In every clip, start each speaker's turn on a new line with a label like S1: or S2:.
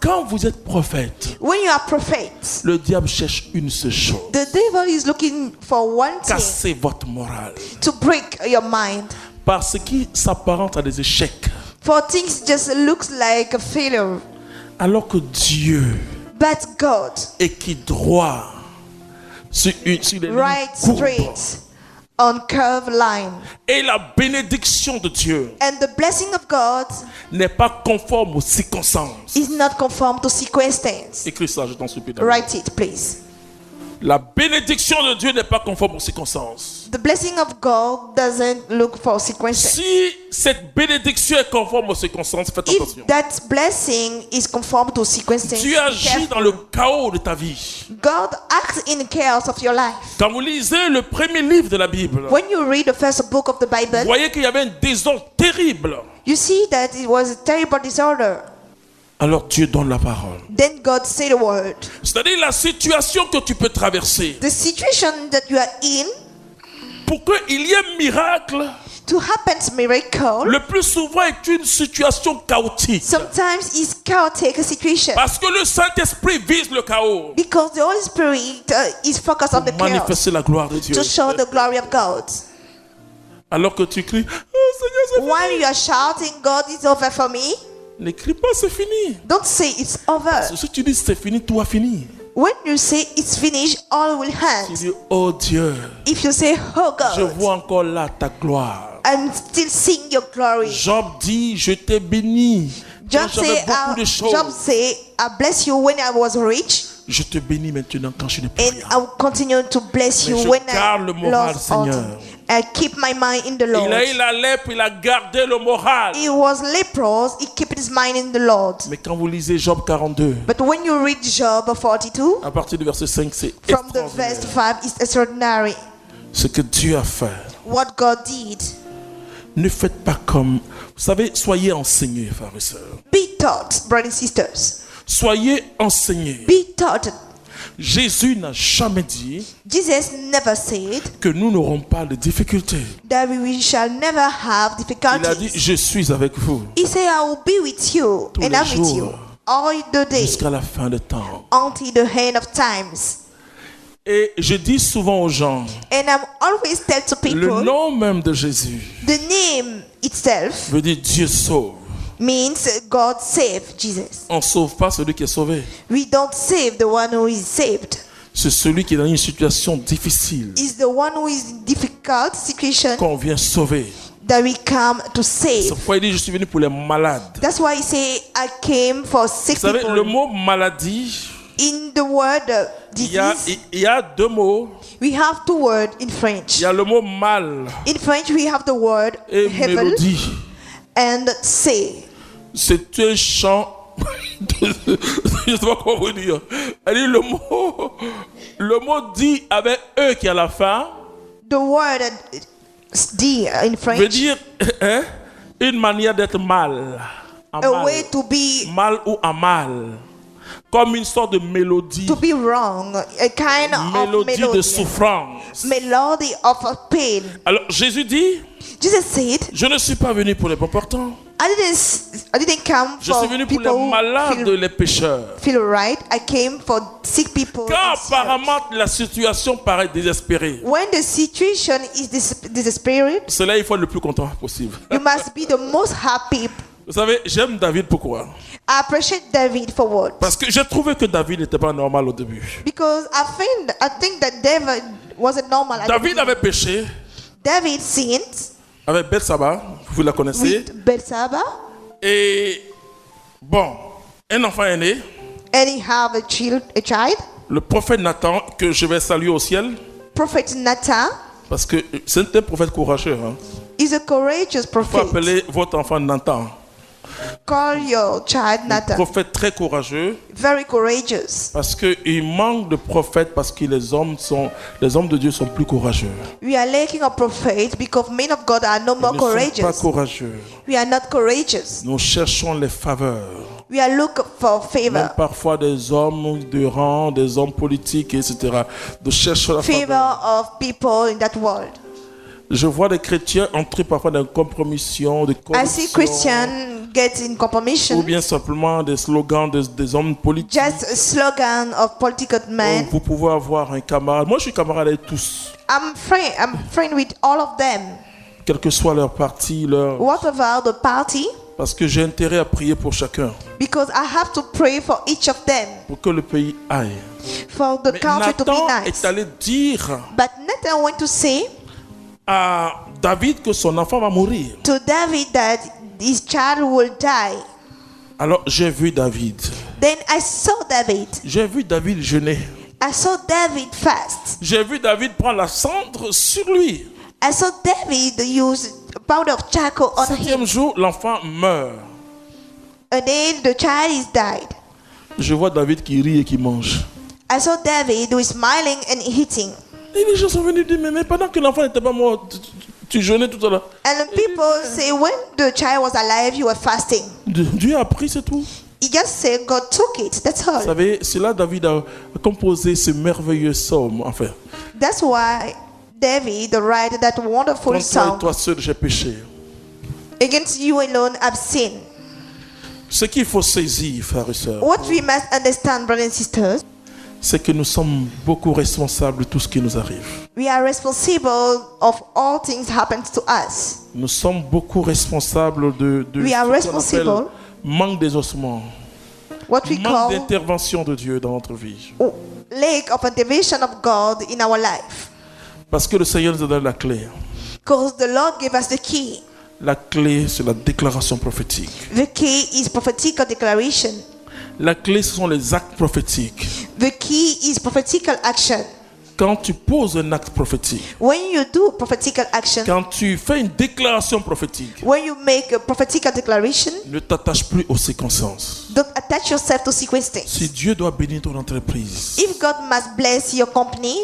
S1: quand vous êtes prophète,
S2: When you are prophet,
S1: le diable cherche une seule chose.
S2: the devil is looking for one thing,
S1: Casser votre morale.
S2: to break your mind.
S1: Par ce qui s'apparente à des échecs.
S2: For things just looks like a failure.
S1: Alors que Dieu
S2: But God,
S1: est qui droit sur les lignes
S2: right
S1: courbes.
S2: straight on curved line.
S1: Et la bénédiction de Dieu
S2: And the blessing of God
S1: n'est pas conforme aux circonstances.
S2: is not conformed to circumstance.
S1: Écris ça, je t'en supplie. d'abord.
S2: Write it, please.
S1: La bénédiction de Dieu n'est pas conforme aux circonstances.
S2: The blessing of God doesn't look for circumstance.
S1: Si cette bénédiction est conforme aux circonstances, faites attention.
S2: If that blessing is conformed to circumstance,
S1: Dieu
S2: be
S1: agit dans
S2: careful.
S1: le chaos de ta vie.
S2: God acts in the chaos of your life.
S1: Quand vous lisez le premier livre de la Bible,
S2: When you read the first book of the
S1: vous
S2: Bible,
S1: voyez qu'il y avait un désordre terrible.
S2: you see that it was a terrible disorder.
S1: Alors Dieu donne la parole.
S2: Then God said a word.
S1: C'est-à-dire la situation que tu peux traverser.
S2: The situation that you are in,
S1: Pour qu'il y ait un miracle,
S2: to happen miracle,
S1: le plus souvent est une situation chaotique.
S2: sometimes it's chaotic situation.
S1: Parce que le Saint-Esprit vise le chaos
S2: Because the Holy Spirit is focused on the
S1: pour
S2: chaos
S1: manifester la gloire de Dieu.
S2: to show the glory of God.
S1: Alors que tu cries, oh Seigneur, c'est
S2: While
S1: fini.
S2: you are shouting, God is over for me,
S1: Ne crie pas, c'est fini.
S2: don't say it's over.
S1: Si tu dis c'est fini, tout a fini.
S2: When you say it's finished, all will
S1: Tu
S2: end.
S1: dis, oh Dieu,
S2: If you say, oh
S1: je
S2: God,
S1: vois encore là ta gloire.
S2: I'm still seeing your glory.
S1: Job dit, je t'ai béni. Quand
S2: Job
S1: j'avais
S2: say,
S1: beaucoup de choses.
S2: Job say, I bless you when I was rich,
S1: Je te bénis maintenant quand je n'ai plus
S2: and
S1: rien.
S2: I will continue to bless
S1: Mais
S2: you
S1: je
S2: when
S1: garde le
S2: I
S1: moral,
S2: lost
S1: Seigneur.
S2: all. I keep my mind in the
S1: Il
S2: Lord.
S1: a eu la lèpre, il a gardé le moral.
S2: He was leprous, he kept his mind in the Lord.
S1: Mais quand vous lisez Job 42,
S2: But when you read Job 42,
S1: à partir du verset 5, c'est
S2: from the verse
S1: extraordinaire.
S2: 5, it's extraordinary.
S1: Ce que Dieu a fait.
S2: What God did.
S1: Ne faites pas comme... Vous savez, soyez enseignés, frères et sœurs.
S2: Be taught, brothers and sisters.
S1: Soyez enseignés.
S2: Be taught.
S1: Jésus n'a jamais dit
S2: Jesus never said
S1: que nous n'aurons pas de difficultés.
S2: that we shall never have
S1: Il a dit,
S2: difficulties.
S1: je suis avec vous
S2: He said, I will be with you,
S1: Tous
S2: and
S1: les
S2: I'm with you
S1: jours.
S2: all the day
S1: jusqu'à la fin des temps.
S2: until the end of times.
S1: Et je dis souvent aux gens,
S2: And I'm always tell to
S1: le
S2: people,
S1: nom même de Jésus
S2: the name itself
S1: veut dire Dieu sauve.
S2: means God save Jesus.
S1: On ne sauve pas celui qui est sauvé.
S2: We don't save the one who is saved.
S1: C'est celui qui est dans une situation difficile
S2: It's the one who is in difficult situation
S1: qu'on vient sauver.
S2: that we come to
S1: C'est
S2: save.
S1: pourquoi il dit, je suis venu pour les malades.
S2: That's why he say, I came for sick
S1: Vous savez, le
S2: people.
S1: mot maladie,
S2: In the word disease,
S1: il y a deux mots.
S2: we have two words in French.
S1: Il y a le mot mal
S2: In French, we have the word
S1: et
S2: heaven
S1: mélodie.
S2: and say.
S1: C'est un chant. Je ne sais pas comment vous dire. Elle dit le mot dit avec E qui est à la fin
S2: The word D in
S1: veut
S2: French,
S1: dire une manière d'être mal. En
S2: a
S1: mal.
S2: way to be
S1: Mal ou en mal. Comme une sorte de mélodie.
S2: wrong, a kind of
S1: Mélodie de
S2: melody,
S1: souffrance.
S2: melody of a pain.
S1: Alors Jésus dit,
S2: Jesus said,
S1: je ne suis pas venu pour les bons portants.
S2: I didn't come
S1: Je
S2: for
S1: suis venu pour
S2: people
S1: les
S2: who
S1: malades, les pécheurs.
S2: feel right. I came for sick people.
S1: Quand
S2: and sinners.
S1: apparemment la situation paraît désespérée,
S2: When the situation is desperate,
S1: c'est là il faut être le plus content possible.
S2: you must be the most happy.
S1: Vous savez, j'aime David pourquoi?
S2: I appreciate David for what?
S1: Parce que j'ai trouvé que David n'était pas normal au début.
S2: Because I think that David wasn't normal. at the
S1: David
S2: beginning.
S1: avait péché
S2: David sinned
S1: avec Bethsaba, vous la connaissez.
S2: with Bathsheba,
S1: Et bon, un enfant est né.
S2: and he have a child.
S1: Le prophète Nathan, que je vais saluer au ciel,
S2: Prophet Nathan
S1: parce que c'est un prophète courageux. Hein.
S2: is a courageous
S1: Il faut
S2: prophet.
S1: appeler votre enfant Nathan.
S2: Call your child Nathan.
S1: Prophète très courageux,
S2: Very courageous.
S1: parce qu'il manque de prophètes, parce que les hommes de Dieu sont plus courageux.
S2: We are lacking a prophet because men of God are no
S1: Ils
S2: more
S1: ne sont pas
S2: courageous.
S1: courageux.
S2: We are not courageous.
S1: Nous cherchons les faveurs.
S2: We are looking for
S1: Même
S2: favor.
S1: parfois des hommes de rang, des hommes politiques, etc. Nous cherchons la faveur.
S2: Favor of people in that world.
S1: Je vois des chrétiens entrer parfois dans une compromission, de
S2: I see
S1: corruption.
S2: Christians get in
S1: ou
S2: confirmation.
S1: bien simplement des slogans des hommes politiques.
S2: Just a slogan of political men.
S1: Vous pouvez avoir un camarade. Moi, je suis camarade avec tous,
S2: I'm friend with all of them.
S1: quel que soit leur parti,
S2: Whatever the party,
S1: parce que j'ai intérêt à prier pour chacun,
S2: because I have to pray for each of them,
S1: pour que le pays aille.
S2: for the
S1: Mais
S2: country to be
S1: Nathan
S2: nice.
S1: est allé dire
S2: But Nathan went to say
S1: à David que son enfant va mourir.
S2: to David that his child will die.
S1: Alors j'ai vu David.
S2: Then I saw David.
S1: J'ai vu David jeûner.
S2: I saw David fast.
S1: J'ai vu David prendre la cendre sur lui.
S2: I saw David use powder of charcoal on him.
S1: Septième jour, l'enfant meurt.
S2: And then the child is died.
S1: Je vois David qui rit et qui mange.
S2: I saw David who is smiling and eating.
S1: Et les gens sont venus dire, mais pendant que l'enfant n'était pas mort, tu jeûnais tout à l'heure.
S2: And the people say when the child was alive, you were fasting.
S1: Dieu a pris, c'est tout.
S2: He just said God took it. That's
S1: Vous
S2: all.
S1: savez, c'est là David a composé ce merveilleux psaume. Enfin,
S2: That's why David write that wonderful
S1: contre toi et
S2: song.
S1: toi seul, j'ai péché.
S2: Against you alone I've sinned.
S1: Ce qu'il faut saisir, frères et sœurs,
S2: What we must understand, brothers and sisters,
S1: c'est que nous sommes beaucoup responsables de tout ce qui nous arrive.
S2: we are responsible of all things happen to us.
S1: Nous sommes beaucoup responsables de
S2: We are
S1: ce qu'on
S2: responsible.
S1: appelle manque d'exaucement,
S2: What we
S1: manque
S2: call
S1: d'intervention de Dieu dans notre vie.
S2: lack of intervention of God in our life.
S1: Parce que le Seigneur nous a donné la clé.
S2: Because the Lord gave us the key.
S1: La clé, c'est la déclaration prophétique.
S2: The key is prophetical declaration.
S1: La clé, ce sont les actes prophétiques.
S2: The key is prophetical action.
S1: Quand tu poses un acte prophétique,
S2: When you do prophetical action,
S1: quand tu fais une déclaration prophétique,
S2: when you make a prophetical declaration,
S1: ne t'attache plus aux circonstances.
S2: don't attach yourself to circumstances.
S1: Si Dieu doit bénir ton entreprise,
S2: If God must bless your company,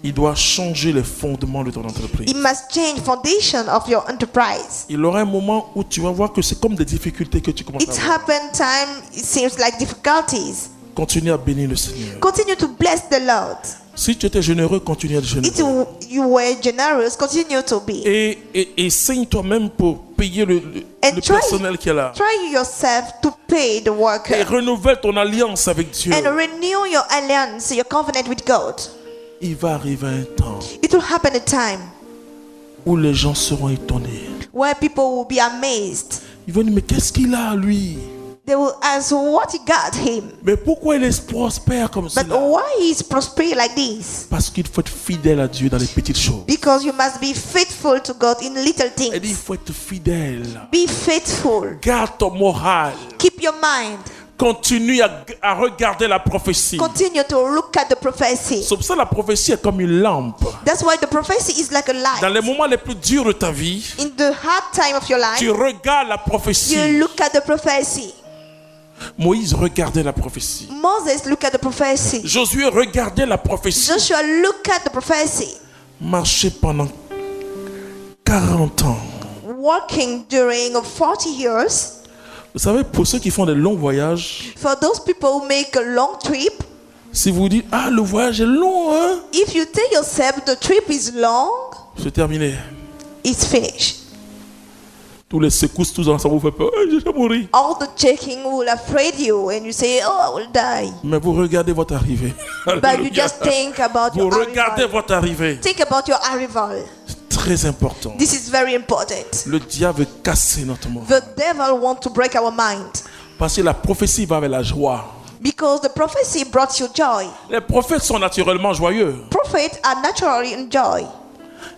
S1: il doit changer les fondements de ton entreprise.
S2: He must change foundation of your enterprise.
S1: Il aura un moment où tu vas voir que c'est comme des difficultés que tu commences
S2: It's
S1: à avoir.
S2: happened time, it seems like difficulties.
S1: Continue à bénir le Seigneur.
S2: Continue to bless the Lord.
S1: Si tu étais généreux, continue à être
S2: If
S1: généreux.
S2: you were generous, continue to be.
S1: Et signe toi-même pour payer le
S2: And
S1: personnel qui est là.
S2: try yourself to pay the
S1: Et
S2: worker.
S1: renouvelle ton alliance avec Dieu.
S2: And renew your alliance, your covenant with God.
S1: Il va arriver un temps
S2: It will happen a time
S1: où les gens seront étonnés.
S2: where people will be amazed.
S1: Ils vont dire, mais qu'est-ce qu'il a lui?
S2: They will ask what he got him.
S1: Mais pourquoi il est prospère comme
S2: But
S1: cela?
S2: why he's prospering like this?
S1: Parce qu'il faut être fidèle à Dieu dans les petites choses.
S2: Because you must be faithful to God in little
S1: Elle dit, il
S2: things.
S1: faut être fidèle.
S2: Be faithful.
S1: Garde ton moral.
S2: Keep your mind.
S1: Continue à regarder la prophétie.
S2: Continue to look at the prophecy.
S1: C'est pour ça que la prophétie est comme une lampe.
S2: That's why the prophecy is like a
S1: Dans
S2: light.
S1: les moments les plus durs de ta vie,
S2: In the hard time of your
S1: tu
S2: life,
S1: regardes la prophétie.
S2: you look at the prophecy.
S1: Moïse regardait la prophétie.
S2: Moses look at the prophecy.
S1: Josué regardait la prophétie.
S2: Joshua look at the prophecy.
S1: Marchait pendant 40 ans.
S2: Working during 40 years.
S1: Vous savez, pour ceux qui font des longs voyages,
S2: For those people who make a long trip,
S1: si vous dites, ah, le voyage est long, hein,
S2: if you tell yourself the trip is long,
S1: c'est terminé.
S2: it's finished.
S1: Tous les secousses, tous ensemble, vous faites peur, je vais mourir.
S2: All the checking will afraid you and you say, oh, I will die.
S1: Mais vous regardez votre arrivée.
S2: But you
S1: Alléluia.
S2: just think about
S1: Vous
S2: your
S1: regardez
S2: arrival.
S1: votre arrivée.
S2: Think about your arrival.
S1: C'est très important.
S2: This is very important.
S1: Le diable veut casser notre monde.
S2: The devil wants to break our mind
S1: Parce que la prophétie va avec la joie.
S2: because the prophecy brought you joy.
S1: Les prophètes sont naturellement joyeux.
S2: Prophets are naturally in joy,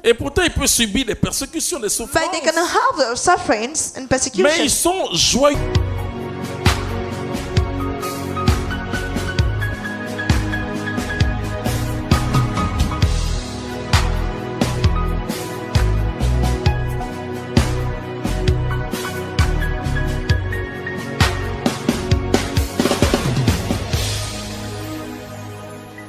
S1: Et pourtant, ils peuvent subir des persécutions, des souffrances.
S2: but they can have the sufferings and
S1: Mais
S2: persecution.
S1: ils sont joyeux.